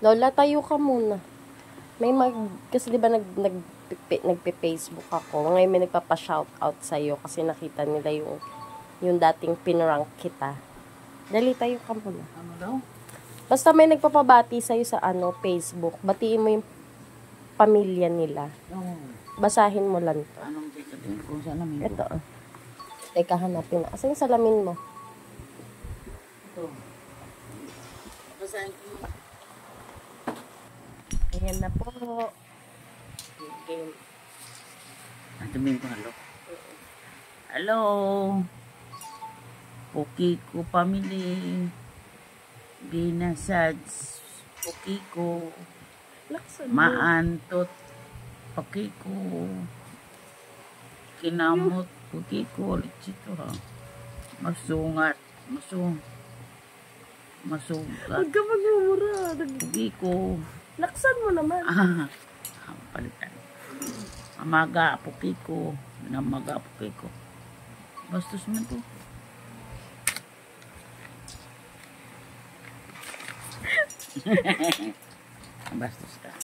Lola, tayo ka muna. Kasi di ba nagpe-Facebook ako. Ngayon may nagpapa-shoutout sa'yo kasi nakita nila yung dating pinrank kita. Dali, tayo ka muna. Ano daw? Basta may nagpapabati sa'yo sa Facebook. Batiin mo yung pamilya nila. Oo. Basahin mo lang to. Anong sasabihin ko sa namin ko? Ito. Teka, hanapin. Asan yung salamin mo? Ito. Basahin ko. Ayan na po. Game. Sabihin ko hello. Hello. Pukiko family. Binasads. Pukiko. Maantot. Pukiko. Kinamot. Pukiko. Ulit ito ha. Masungat. Masugat. Huwag ka magmumura. Pukiko. Laksan mo naman. Ang palitan. Amaga, Pukiko. Namaga, Pukiko. Bastos man to. Bastos ka.